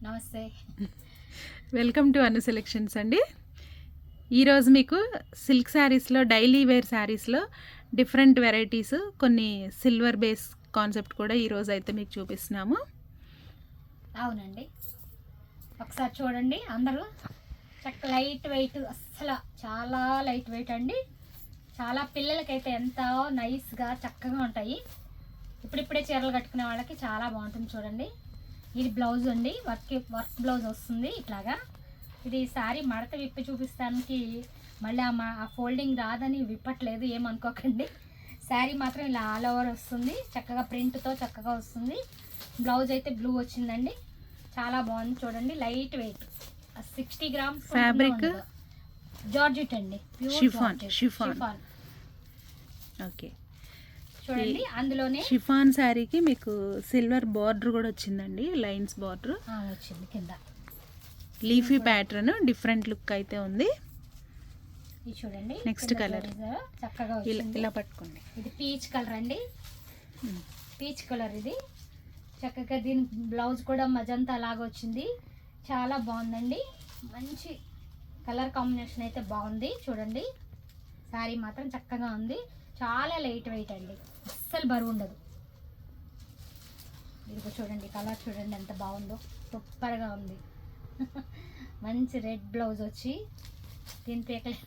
నమస్తే, welcome to Anu selections అండి. ఈరోజు మీకు సిల్క్ శారీస్లో డైలీ వేర్ శారీస్లో డిఫరెంట్ వెరైటీస్, కొన్ని సిల్వర్ బేస్ కాన్సెప్ట్ కూడా ఈరోజు అయితే మీకు చూపిస్తున్నాము. అవునండి, ఒకసారి చూడండి అందరూ. లైట్ వెయిట్, అస్సలు చాలా లైట్ వెయిట్ అండి. చాలా పిల్లలకైతే ఎంతో నైస్గా చక్కగా ఉంటాయి. ఇప్పుడిప్పుడే చీరలు కట్టుకునే వాళ్ళకి చాలా బాగుంటుంది. చూడండి, ఇది బ్లౌజ్ అండి, వర్క్ బ్లౌజ్ వస్తుంది ఇట్లాగా. ఇది శారీ మడత విప్పి చూపిస్తానికి మళ్ళీ ఆ ఫోల్డింగ్ రాదని విప్పట్లేదు, ఏమనుకోకండి. శారీ మాత్రం ఇలా ఆల్ ఓవర్ వస్తుంది, చక్కగా ప్రింట్తో చక్కగా వస్తుంది. బ్లౌజ్ అయితే బ్లూ వచ్చిందండి, చాలా బాగుంది. చూడండి, light weight, 60 grams fabric georgette అండి, షిఫాన్. ఓకే, చూడండి. అందులోనే షిఫాన్ శారీకి మీకు సిల్వర్ బార్డర్ కూడా వచ్చిందండి, లైన్స్ బార్డర్ వచ్చింది కింద. లీఫీ ప్యాటర్న్, డిఫరెంట్ లుక్ అయితే ఉంది. ఇది చూడండి, నెక్స్ట్ కలర్ చక్కగా ఇలా పట్టుకోండి. ఇది పీచ్ కలర్ అండి, పీచ్ కలర్. ఇది చక్కగా దీని బ్లౌజ్ కూడా మజంతా లాగా వచ్చింది, చాలా బాగుందండి. మంచి కలర్ కాంబినేషన్ అయితే బాగుంది. చూడండి, శారీ మాత్రం చక్కగా ఉంది, చాలా లైట్ వెయిట్ అండి, అస్సలు బరువు ఉండదు. ఇదిగో చూడండి, కలర్ చూడండి ఎంత బాగుందో, సూపర్గా ఉంది. మంచి రెడ్ బ్లౌజ్ వచ్చి దీని పేకలే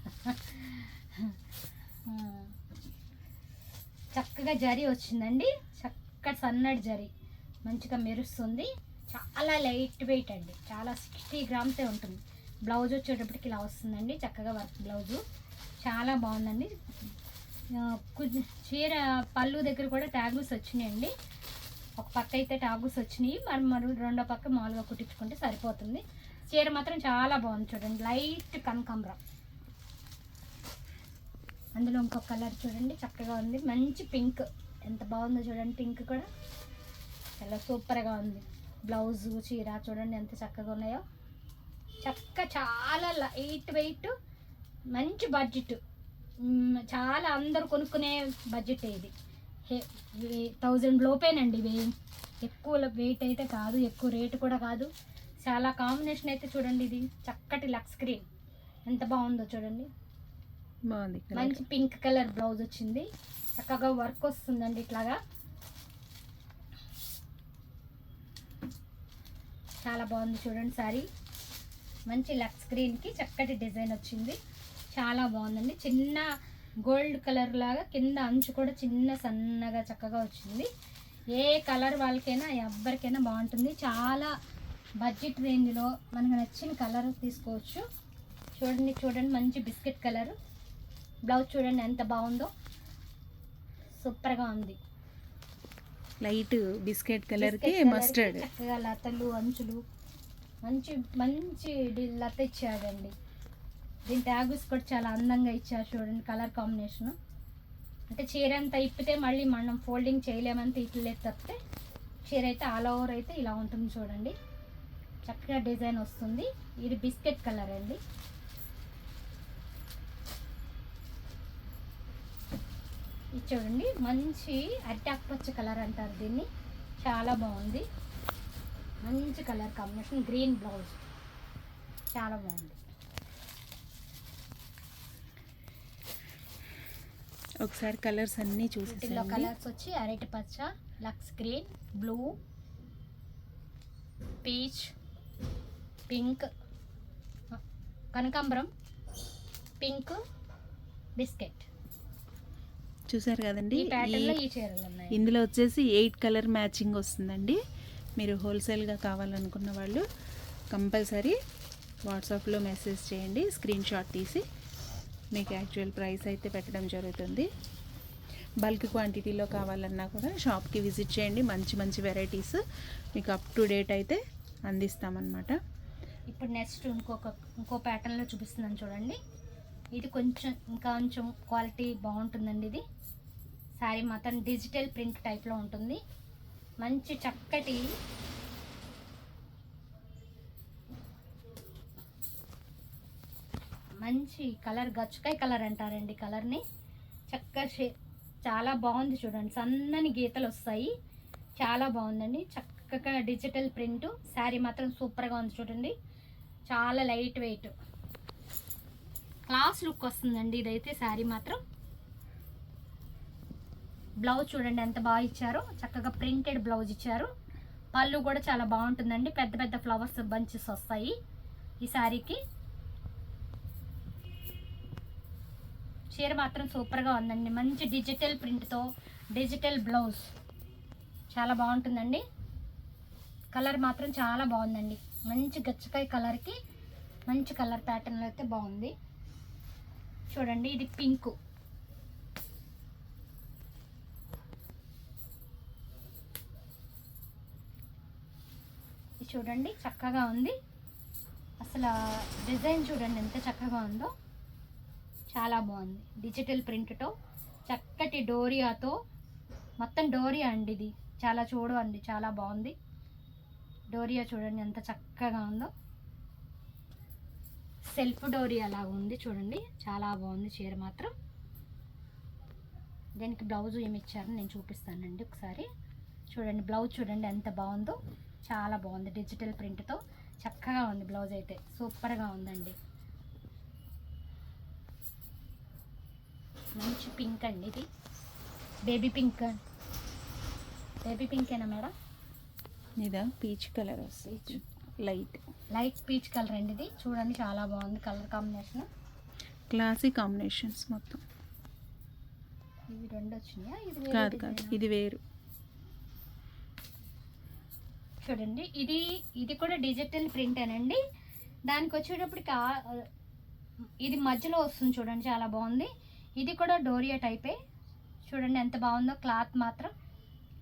చక్కగా జరీ వచ్చిందండి, చక్కగా సన్నటి జరీ మంచిగా మెరుస్తుంది. చాలా లైట్ వెయిట్ అండి, చాలా 60 గ్రామ్సే ఉంటుంది. బ్లౌజ్ వచ్చేటప్పటికి ఇలా వస్తుందండి, చక్కగా వర్క్ బ్లౌజు, చాలా బాగుందండి. చీర పళ్ళు దగ్గర కూడా ట్యాగుస్ వచ్చినాయండి. ఒక పక్క అయితే ట్యాగుస్ వచ్చినాయి, మరి రెండో పక్క మామూలుగా కుట్టించుకుంటే సరిపోతుంది. చీర మాత్రం చాలా బాగుంది. చూడండి, లైట్ కనకాంబరం, అందులో ఇంకొక కలర్ చూడండి చక్కగా ఉంది, మంచి పింక్, ఎంత బాగుందో చూడండి. పింక్ కూడా చాలా సూపర్గా ఉంది. బ్లౌజు చీర చూడండి ఎంత చక్కగా ఉన్నాయో, చాలా లైట్ వెయిట్, మంచి బడ్జెట్, చాలా అందరూ కొనుక్కునే బడ్జెట్. ఇది 1000 లోపేనండి. ఇవి ఎక్కువ వెయిట్ అయితే కాదు, ఎక్కువ రేటు కూడా కాదు. చాలా కాంబినేషన్ అయితే చూడండి, ఇది చక్కటి లక్స్ గ్రీన్ ఎంత బాగుందో చూడండి, బాగుంది. మంచి పింక్ కలర్ బ్లౌజ్ వచ్చింది, చక్కగా వర్క్ వస్తుందండి ఇట్లాగా, చాలా బాగుంది. చూడండి, సారీ మంచి లక్స్ గ్రీన్కి చక్కటి డిజైన్ వచ్చింది, చాలా బాగుందండి. చిన్న గోల్డ్ కలర్ లాగా కింద అంచు కూడా చిన్న సన్నగా చక్కగా వచ్చింది. ఏ కలర్ వాళ్ళకైనా ఎవరికైనా బాగుంటుంది. చాలా బడ్జెట్ రేంజ్లో మనకు నచ్చిన కలర్ తీసుకోవచ్చు. చూడండి మంచి బిస్కెట్ కలర్ బ్లౌజ్ చూడండి ఎంత బాగుందో, సూపర్గా ఉంది. లైట్ బిస్కెట్ కలర్కి మస్టర్డ్, చక్కగా లతలు అంచులు మంచి మంచి లత ఇచ్చాడండి. దీని ట్యాగుస్ కూడా చాలా అందంగా ఇచ్చారు. చూడండి, కలర్ కాంబినేషను అంటే చీర అంతా ఇప్పితే మళ్ళీ మనం ఫోల్డింగ్ చేయలేమంత ఇట్లేదు తప్పితే, చీర అయితే ఆల్ ఓవర్ అయితే ఇలా ఉంటుంది. చూడండి, చక్కగా డిజైన్ వస్తుంది. ఇది బిస్కెట్ కలర్ అండి. ఇది చూడండి, మంచి అట్టాక్ పచ్చ కలర్ అంటారు దీన్ని, చాలా బాగుంది. మంచి కలర్ కాంబినేషన్, గ్రీన్ బ్లౌజ్, చాలా బాగుంది. ఒకసారి కలర్స్ అన్నీ చూసి, వీటిలో కలర్స్ వచ్చి అరటి పచ్చ, lux green, blue, peach, pink, కనకాంబరం, పింక్, బిస్కెట్. చూసారు కదండి, ఈ ప్యాటర్న్లో ఈ చీరలు ఉన్నాయి. ఇందులో వచ్చేసి 8 కలర్ మ్యాచింగ్ వస్తుందండి. మీరు హోల్సేల్గా కావాలనుకున్న వాళ్ళు కంపల్సరీ వాట్సాప్లో మెసేజ్ చేయండి, స్క్రీన్ షాట్ తీసి మీకు యాక్చువల్ ప్రైస్ అయితే పెట్టడం జరుగుతుంది. బల్క్ క్వాంటిటీలో కావాలన్నా కూడా షాప్కి విజిట్ చేయండి, మంచి మంచి వెరైటీస్ మీకు అప్ టు డేట్ అయితే అందిస్తామన్నమాట. ఇప్పుడు నెక్స్ట్ ఇంకో ప్యాటర్న్లో చూపిస్తున్నాను చూడండి. ఇది కొంచెం క్వాలిటీ బాగుంటుందండి. ఇది శారీ మాత్రం డిజిటల్ ప్రింట్ టైప్లో ఉంటుంది, మంచి చక్కటి మంచి కలర్, గచ్చుకాయ కలర్ అంటారండి కలర్ని. చాలా బాగుంది. చూడండి, సన్నని గీతలు వస్తాయి, చాలా బాగుందండి. చక్కగా డిజిటల్ ప్రింట్. శారీ మాత్రం సూపర్గా ఉంది చూడండి, చాలా లైట్ వెయిట్, క్లాస్ లుక్ వస్తుందండి ఇదైతే శారీ మాత్రం. బ్లౌజ్ చూడండి ఎంత బాగా ఇచ్చారు, చక్కగా ప్రింటెడ్ బ్లౌజ్ ఇచ్చారు. పళ్ళు కూడా చాలా బాగుంటుందండి, పెద్ద పెద్ద ఫ్లవర్స్ బంచెస్ వస్తాయి ఈ శారీకి. చీర మాత్రం సూపర్గా ఉందండి, మంచి డిజిటల్ ప్రింట్తో డిజిటల్ బ్లౌజ్ చాలా బాగుంటుందండి. కలర్ మాత్రం చాలా బాగుందండి, మంచి గచ్చకాయ కలర్కి మంచి కలర్ ప్యాటర్న్లో అయితే బాగుంది చూడండి. ఇది పింక్, చూడండి చక్కగా ఉంది. అసలు డిజైన్ చూడండి ఎంత చక్కగా ఉందో, చాలా బాగుంది. డిజిటల్ ప్రింట్తో చక్కటి డోరియాతో, మొత్తం డోరియా అండి ఇది, చాలా చూడండి చాలా బాగుంది. డోరియా చూడండి ఎంత చక్కగా ఉందో, సెల్ఫ్ డోరియా లాగా ఉంది చూడండి, చాలా బాగుంది చీర మాత్రం. దీనికి బ్లౌజ్ ఏమి ఇచ్చారని నేను చూపిస్తానండి ఒకసారి. చూడండి బ్లౌజ్ చూడండి ఎంత బాగుందో, చాలా బాగుంది. డిజిటల్ ప్రింట్తో చక్కగా ఉంది బ్లౌజ్ అయితే, సూపర్గా ఉందండి. మంచి పింక్ అండి ఇది, బేబీ పింక్. బేబీ పింకేనా మేడం? ఇదా పీచ్ కలర్ వస్తుంది, లైట్ పీచ్ కలర్ అండి ఇది. చూడండి చాలా బాగుంది కలర్ కాంబినేషన్, క్లాసిక్ కాంబినేషన్స్ మొత్తం. ఇవి రెండు వచ్చినాయా? ఇది కాదు కాదు, ఇది వేరు. చూడండి ఇది కూడా డిజిటల్ ప్రింటేనండి. దానికి వచ్చేటప్పటికి ఇది మధ్యలో వస్తుంది చూడండి, చాలా బాగుంది. ఇది కూడా డోరియా టైపే, చూడండి ఎంత బాగుందో. క్లాత్ మాత్రం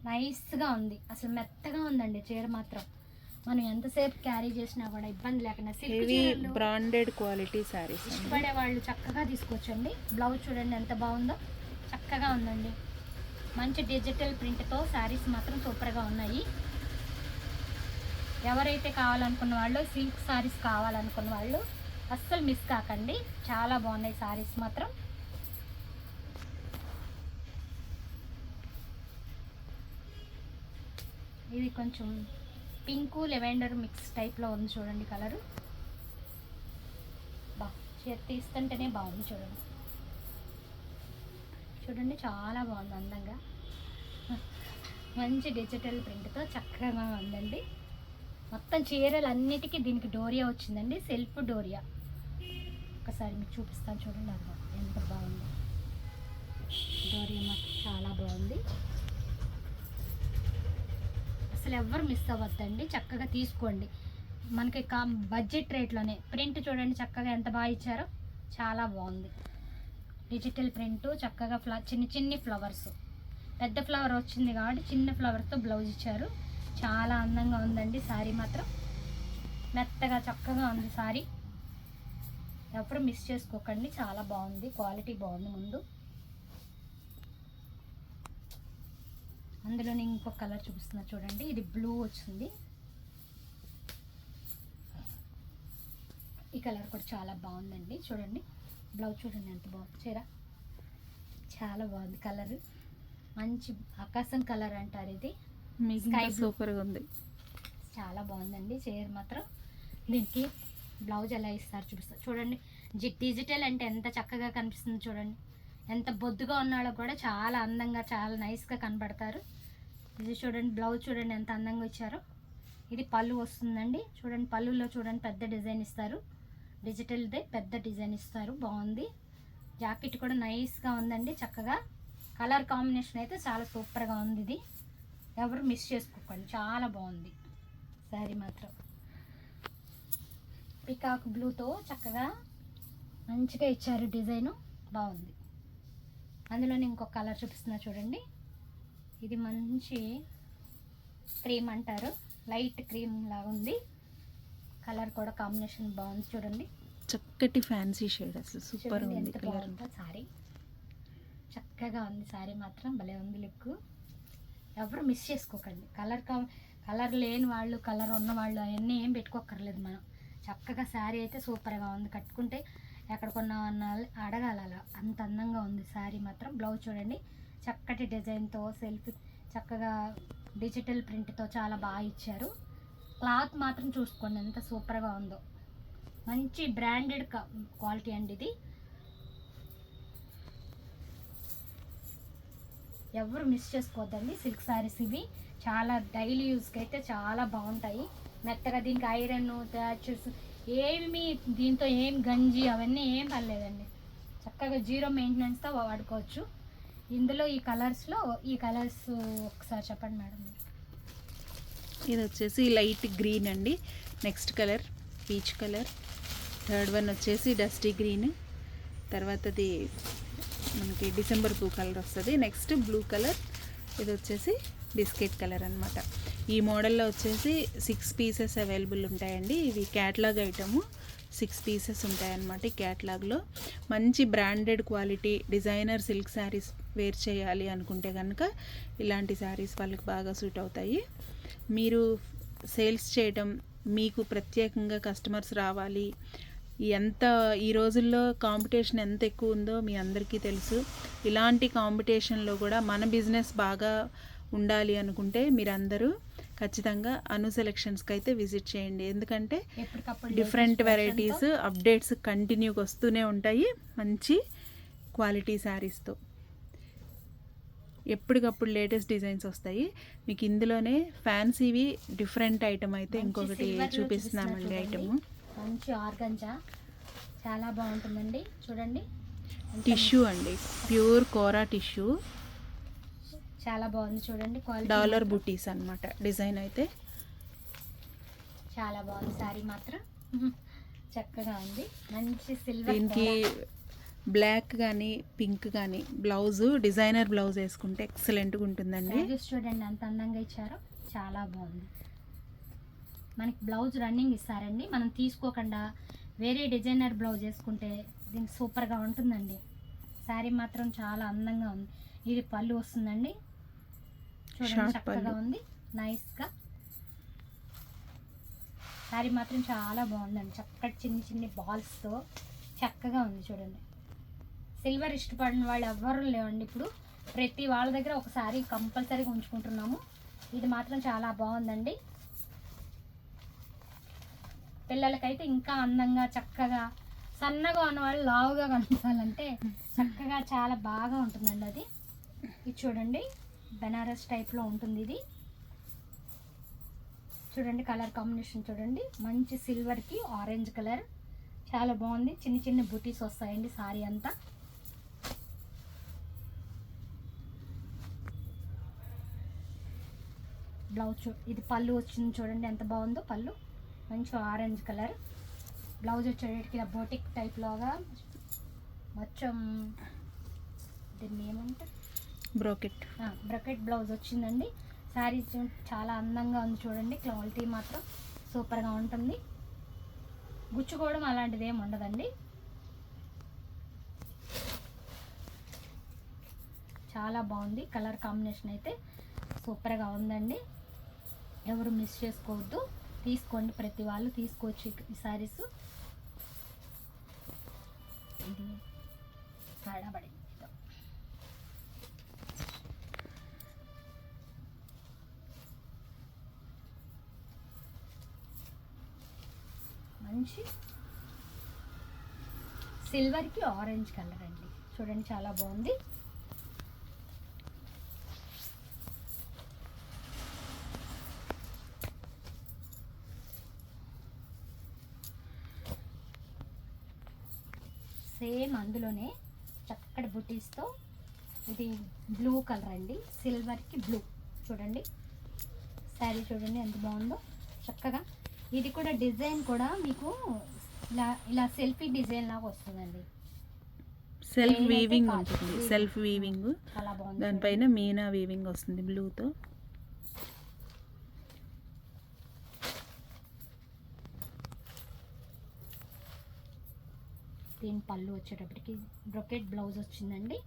నైస్గా ఉంది, అసలు మెత్తగా ఉందండి చీర మాత్రం. మనం ఎంతసేపు క్యారీ చేసినా కూడా ఇబ్బంది లేకుండా సిల్క్ బ్రాండెడ్ క్వాలిటీ శారీస్ ఇష్టపడే వాళ్ళు చక్కగా తీసుకోవచ్చండి. బ్లౌజ్ చూడండి ఎంత బాగుందో, చక్కగా ఉందండి. మంచి డిజిటల్ ప్రింట్తో శారీస్ మాత్రం సూపర్గా ఉన్నాయి. ఎవరైతే కావాలనుకున్న వాళ్ళు, సిల్క్ శారీస్ కావాలనుకున్న వాళ్ళు అస్సలు మిస్ కాకండి, చాలా బాగున్నాయి శారీస్ మాత్రం. ఇది కొంచెం పింకు లెవెండర్ మిక్స్ టైప్లో ఉంది చూడండి కలరు. చీర తీస్తుంటేనే బాగుంది చూడండి, చూడండి చాలా బాగుంది అందంగా. మంచి డిజిటల్ ప్రింట్తో చక్కగా ఉందండి. మొత్తం చీరలు అన్నిటికీ దీనికి డోరియా వచ్చిందండి, సెల్ఫ్ డోరియా. ఒకసారి మీకు చూపిస్తాను చూడండి, అది ఎంత బాగుంది. డోరియా మాత్రం చాలా బాగుంది, అసలు ఎవ్వరు మిస్ అవ్వద్దండి, చక్కగా తీసుకోండి. మనకి బడ్జెట్ రేట్లోనే. ప్రింట్ చూడండి చక్కగా ఎంత బాగా ఇచ్చారో, చాలా బాగుంది. డిజిటల్ ప్రింట్ చక్కగా చిన్ని ఫ్లవర్స్, పెద్ద ఫ్లవర్ వచ్చింది కాబట్టి చిన్న ఫ్లవర్తో బ్లౌజ్ ఇచ్చారు, చాలా అందంగా ఉందండి. శారీ మాత్రం మెత్తగా చక్కగా ఉంది శారీ, ఎవరు మిస్ చేసుకోకండి, చాలా బాగుంది, క్వాలిటీ బాగుంది. ముందు అందులోనే ఇంకొక కలర్ చూపిస్తున్నా చూడండి, ఇది బ్లూ వచ్చింది. ఈ కలర్ కూడా చాలా బాగుందండి, చూడండి బ్లౌజ్ చూడండి ఎంత బాగుంది. చీర చాలా బాగుంది, కలర్ మంచి ఆకాశం కలర్ అంటారు ఇది, స్కై సూపర్గా ఉంది, చాలా బాగుందండి చీర మాత్రం. దీనికి బ్లౌజ్ ఎలా ఇస్తారు చూపిస్తారు చూడండి. డిజిటల్ అంటే ఎంత చక్కగా కనిపిస్తుంది చూడండి, ఎంత బొద్దుగా ఉన్నాడో కూడా చాలా అందంగా చాలా నైస్గా కనబడతారు. ఇది చూడండి బ్లౌజ్ చూడండి ఎంత అందంగా ఇచ్చారో. ఇది పళ్ళు వస్తుందండి, చూడండి పళ్ళులో చూడండి పెద్ద డిజైన్ ఇస్తారు, డిజిటల్దే పెద్ద డిజైన్ ఇస్తారు, బాగుంది. జాకెట్ కూడా నైస్గా ఉందండి, చక్కగా కలర్ కాంబినేషన్ అయితే చాలా సూపర్గా ఉంది. ఇది ఎవరు మిస్ చేసుకోకండి, చాలా బాగుంది శారీ మాత్రం. పికాక్ బ్లూతో చక్కగా మంచిగా ఇచ్చారు డిజైను, బాగుంది. అందులోనే ఇంకొక కలర్ చూపిస్తున్నా చూడండి, ఇది మంచి క్రీమ్ అంటారు, లైట్ క్రీమ్ లాగా ఉంది, కలర్ కూడా కాంబినేషన్ బాగుంది చూడండి. చక్కటి ఫ్యాన్సీ షేడ్, అసలు సూపర్ ఉంది. ఎంత బాగుందో శారీ, చక్కగా ఉంది శారీ మాత్రం, భలే ఉంది లుక్. ఎవరు మిస్ చేసుకోకండి. కలర్ లేని వాళ్ళు, కలర్ ఉన్న వాళ్ళు అవన్నీ ఏం పెట్టుకోక్కర్లేదు మనం. చక్కగా శారీ అయితే సూపర్గా ఉంది, కట్టుకుంటే ఎక్కడ కొన్నా అడగాల, అలా అంత అందంగా ఉంది శారీ మాత్రం. బ్లౌజ్ చూడండి చక్కటి డిజైన్తో సెల్ఫ్ చక్కగా డిజిటల్ ప్రింట్తో చాలా బాగా ఇచ్చారు. క్లాత్ మాత్రం చూసుకోండి ఎంత సూపర్గా ఉందో. మంచి బ్రాండెడ్ క్వాలిటీ అండి ఇది. ఎవరు మిస్ చేసుకోవద్దండి. సిల్క్ శారీస్ ఇవి చాలా డైలీ యూస్కి అయితే చాలా బాగుంటాయి. మెత్తగా దీనికి ఐరన్ థ్యాచెస్ ఏమి దీంతో ఏం గంజి అవన్నీ ఏం పర్లేదండి. చక్కగా జీరో మెయింటెనెన్స్తో వాడుకోవచ్చు. ఇందులో ఈ కలర్స్ ఒకసారి చెప్పండి మేడం. ఇది వచ్చేసి లైట్ గ్రీన్ అండి. Next colour peach colour. Third one వచ్చేసి డస్టీ గ్రీన్. తర్వాతది మనకి డిసెంబర్ బ్లూ కలర్ వస్తుంది. Next blue colour. ఇది వచ్చేసి బిస్కెట్ కలర్ అనమాట. ఈ మోడల్లో వచ్చేసి 6 పీసెస్ అవైలబుల్ ఉంటాయండి. ఇవి క్యాట్లాగ్ ఐటము. 6 పీసెస్ ఉంటాయన్నమాట ఈ క్యాట్లాగ్లో. మంచి branded quality designer silk sarees wear చేయాలి అనుకుంటే కనుక ఇలాంటి శారీస్ వాళ్ళకి బాగా సూట్ అవుతాయి. మీరు సేల్స్ చేయడం, మీకు ప్రత్యేకంగా కస్టమర్స్ రావాలి, ఈ రోజుల్లో కాంపిటీషన్ ఎంత ఎక్కువ ఉందో మీ అందరికీ తెలుసు. ఇలాంటి కాంపిటీషన్లో కూడా మన బిజినెస్ బాగా ఉండాలి అనుకుంటే మీరందరూ ఖచ్చితంగా అను సెలెక్షన్స్కి అయితే విజిట్ చేయండి. ఎందుకంటే డిఫరెంట్ వెరైటీస్ అప్డేట్స్ కంటిన్యూగా వస్తూనే ఉంటాయి మంచి క్వాలిటీ శారీస్తో. ఎప్పటికప్పుడు లేటెస్ట్ డిజైన్స్ వస్తాయి మీకు. ఇందులోనే ఫ్యాన్సీవి డిఫరెంట్ ఐటమ్ అయితే ఇంకొకటి చూపిస్తున్నామండి. ఐటమ్ మంచి ఆర్గంజా చాలా బాగుంటుందండి. చూడండి టిష్యూ అండి, ప్యూర్ కోరా టిష్యూ. చాలా బాగుంది చూడండి. క్వాలిటీ డాలర్ బుటీస్ అన్నమాట. డిజైన్ అయితే చాలా బాగుంది. సారీ మాత్రం చక్కగా ఉంది. మంచి సిల్వర్. దీనికి బ్లాక్ కానీ పింక్ కానీ బ్లౌజు డిజైనర్ బ్లౌజ్ వేసుకుంటే ఎక్సలెంట్గా ఉంటుందండి. చూడండి ఎంత అందంగా ఇచ్చారో. చాలా బాగుంది. మనకి బ్లౌజ్ రన్నింగ్ ఇస్తారండి. మనం తీసుకోకుండా వేరే డిజైనర్ బ్లౌజ్ వేసుకుంటే దీనికి సూపర్గా ఉంటుందండి. శారీ మాత్రం చాలా అందంగా ఉంది. ఇది పళ్ళు వస్తుందండి. చూడండి చక్కగా ఉంది నైస్గా. శారీ మాత్రం చాలా బాగుందండి. చక్కటి చిన్ని బాల్స్తో చక్కగా ఉంది చూడండి. సిల్వర్ ఇష్టపడిన వాళ్ళు ఎవ్వరూ లేవండి ఇప్పుడు. ప్రతి వాళ్ళ దగ్గర ఒక శారీ కంపల్సరీగా ఉంచుకుంటున్నాము. ఇది మాత్రం చాలా బాగుందండి. పిల్లలకైతే ఇంకా అందంగా చక్కగా, సన్నగా ఉన్నవాళ్ళు లావుగా కనిపించాలంటే చక్కగా చాలా బాగా ఉంటుందండి అది. ఇది చూడండి బెనారస్ టైప్లో ఉంటుంది ఇది. చూడండి కలర్ కాంబినేషన్ చూడండి. మంచి సిల్వర్కి ఆరెంజ్ కలర్ చాలా బాగుంది. చిన్న బుటీస్ వస్తాయండి సారీ అంతా. బ్లౌజ్ ఇది పళ్ళు వచ్చింది చూడండి ఎంత బాగుందో పళ్ళు. మంచి ఆరెంజ్ కలర్. బ్లౌజ్ వచ్చేటికి బోటిక్ టైప్లోగా మొత్తం దీన్ని ఏమంటారు బ్రొకెట్ బ్లౌజ్ వచ్చిందండి. శారీ చాలా అందంగా ఉంది చూడండి. క్వాలిటీ మాత్రం సూపర్గా ఉంటుంది. గుచ్చుకోవడం అలాంటిది ఏమి ఉండదండి. చాలా బాగుంది. కలర్ కాంబినేషన్ అయితే సూపర్గా ఉందండి. ఎవరు మిస్ చేసుకోవద్దు. తీసుకోండి, ప్రతి వాళ్ళు తీసుకోవచ్చు ఈ శారీస్. ఇది ఆడబడి మంచి సిల్వర్కి ఆరెంజ్ కలర్ అండి. చూడండి చాలా బాగుంది. సేమ్ అందులోనే చక్కటి బుటీస్తో. ఇది బ్లూ కలర్ అండి, సిల్వర్కి బ్లూ. చూడండి శారీ చూడండి ఎంత బాగుందో చక్కగా. ఇది కూడా డిజైన్ కూడా మీకు ఇలా సెల్ఫీ డిజైన్ లాగా వస్తుందండి. సెల్ఫ్ వీవింగ్ ఉంటుంది. సెల్ఫ్ వీవింగ్ చాలా బాగుంది. దానిపైన మీనా వీవింగ్ వస్తుంది బ్లూతో. దీని పళ్ళు వచ్చేటప్పటికి బ్రొకెట్ బ్లౌజ్ వచ్చిందండి.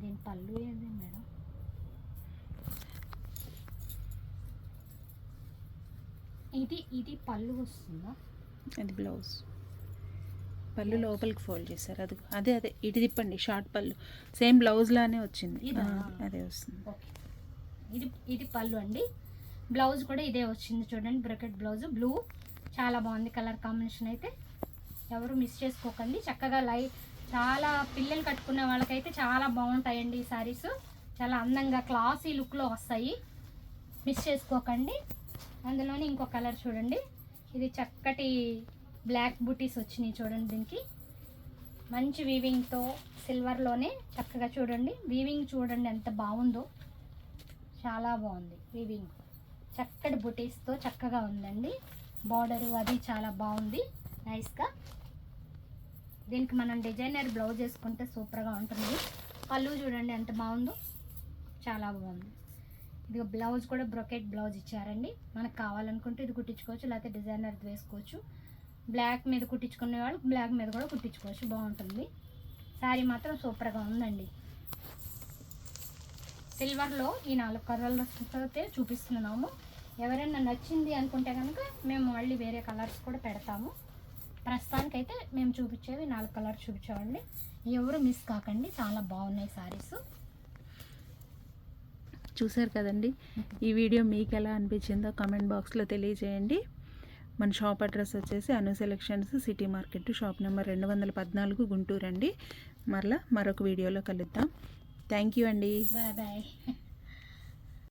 దీని పళ్ళు ఏది మేడం? ఇది పళ్ళు వస్తుందా? అది బ్లౌజ్. పళ్ళు లోపలికి ఫోల్డ్ చేశారు. అది అదే అదే ఇటు తిప్పండి. షార్ట్ పళ్ళు సేమ్ బ్లౌజ్ లానే వచ్చింది. ఇదా? అదే వస్తుంది. ఓకే, ఇది పళ్ళు అండి. బ్లౌజ్ కూడా ఇదే వచ్చింది చూడండి, బ్రకెట్ బ్లౌజ్ బ్లూ. చాలా బాగుంది కలర్ కాంబినేషన్ అయితే. ఎవరు మిస్ చేసుకోకండి. చక్కగా చాలా పిల్లలు కట్టుకునే వాళ్ళకైతే చాలా బాగుంటాయండి ఈ శారీస్. చాలా అందంగా క్లాసీ లుక్లో వస్తాయి, మిస్ చేసుకోకండి. అందులోనే ఇంకో కలర్ చూడండి, ఇది చక్కటి బ్లాక్ బూటీస్ వచ్చినాయి చూడండి. దీనికి మంచి వీవింగ్తో సిల్వర్లోనే చక్కగా చూడండి. వీవింగ్ చూడండి ఎంత బాగుందో, చాలా బాగుంది వీవింగ్. చక్కటి బుటీస్తో చక్కగా ఉందండి. బార్డరు అది చాలా బాగుంది నైస్గా. దీనికి మనం డిజైనర్ బ్లౌజ్ వేసుకుంటే సూపర్గా ఉంటుంది. పళ్ళు చూడండి ఎంత బాగుందో, చాలా బాగుంది. ఇది బ్లౌజ్ కూడా బ్రొకెట్ బ్లౌజ్ ఇచ్చారండి. మనకు కావాలనుకుంటే ఇది కుట్టించుకోవచ్చు, లేకపోతే డిజైనర్ వేసుకోవచ్చు. బ్లాక్ మీద కుట్టించుకునే వాళ్ళు బ్లాక్ మీద కూడా కుట్టించుకోవచ్చు, బాగుంటుంది. శారీ మాత్రం సూపర్గా ఉందండి. సిల్వర్లో ఈ 4 కలర్లతో చూపిస్తున్నాము. ఎవరైనా నచ్చింది అనుకుంటే కనుక మేము మళ్ళీ వేరే కలర్స్ కూడా పెడతాము. ప్రస్తుతానికైతే మేము చూపించేవి 4 కలర్స్ చూపించామండి. ఎవరు మిస్ కాకండి, చాలా బాగున్నాయి శారీస్. చూసారు కదండి. ఈ వీడియో మీకు ఎలా అనిపించిందో కామెంట్ బాక్స్లో తెలియజేయండి. మన షాప్ అడ్రస్ వచ్చేసి Anu selections, city market, shop number 214, Guntur అండి. మరలా మరొక వీడియోలో కలుద్దాం. థ్యాంక్ యూ అండి. Bye bye.